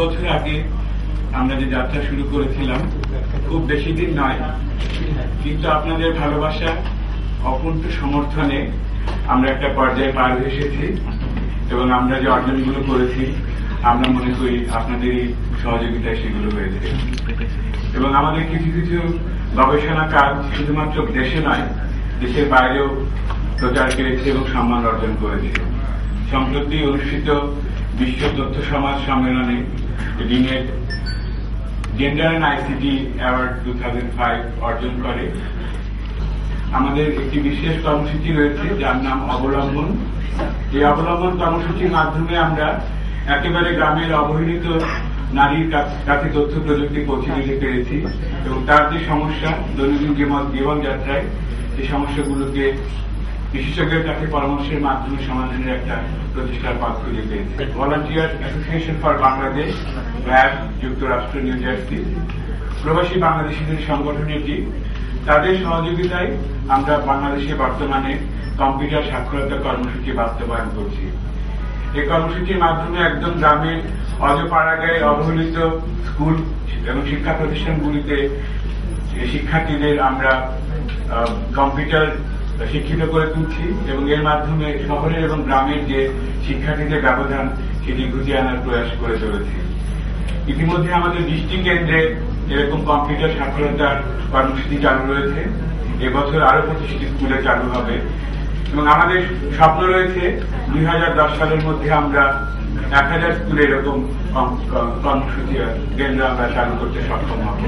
বছর আগে আমরা যে যাত্রা শুরু করেছিলাম, খুব বেশি দিন নয়, কিন্তু আপনাদের ভালোবাসা, অকুণ্ঠ সমর্থনে আমরা একটা পর্যায়ে পার হয়ে এসেছি এবং আমরা যে অর্জনগুলো করেছি আমরা মনে করি আপনাদেরই সহযোগিতায় সেগুলো হয়েছে। এবং আমাদের কিছু কিছু গবেষণা কাজ শুধুমাত্র দেশে নয়, দেশের বাইরেও প্রচার পেয়েছে এবং সম্মান অর্জন করেছে। সম্প্রতি অনুষ্ঠিত বিশ্ব তথ্য সমাজ সম্মেলনে ডিনেট জেন্ডার অ্যান্ড আইসিটি অ্যাওয়ার্ড 2005 অর্জন করে। আমাদের একটি বিশেষ কর্মসূচি রয়েছে যার নাম অবলম্বন। এই অবলম্বন কর্মসূচির মাধ্যমে আমরা একেবারে গ্রামের অবহেলিত নারীর কাছে তথ্য প্রযুক্তি পৌঁছে দিতে পেরেছি এবং তার যে সমস্যা দৈনন্দিন জীবনযাত্রায় এই সমস্যাগুলোকে বিশেষজ্ঞের কাছে পরামর্শের মাধ্যমে সমাধানের একটা প্রচেষ্টার পথ খুঁজে পেয়েছে। ভলান্টিয়ার অ্যাসোসিয়েশন ফর বাংলাদেশ, ভ্যাব, যুক্তরাষ্ট্র, নিউ জার্সি, প্রবাসী বাংলাদেশিদের সংগঠন এটি, তাদের সহযোগিতায় আমরা বাংলাদেশে বর্তমানে কম্পিউটার সাক্ষরতা কর্মসূচি বাস্তবায়ন করছি। এই কর্মসূচির মাধ্যমে একদম গ্রামের অজপাড়াগায় অবহেলিত স্কুল এবং শিক্ষা প্রতিষ্ঠানগুলিতে শিক্ষার্থীদের আমরা কম্পিউটার শিক্ষিত করে তুলছি এবং এর মাধ্যমে শহরের এবং গ্রামের যে শিক্ষার্থীদের ব্যবধান সেটি ঘুচিয়ে আনার প্রয়াস করে চলেছি। ইতিমধ্যে আমাদের 20টি কেন্দ্রে এরকম কম্পিউটার সাক্ষরতার কর্মসূচি চালু রয়েছে। এবছর আরো 25টি স্কুলে চালু হবে এবং আমাদের স্বপ্ন রয়েছে 2010 সালের মধ্যে আমরা 1000 স্কুলে এরকম কর্মসূচি কেন্দ্র আমরা চালু করতে সক্ষম হব।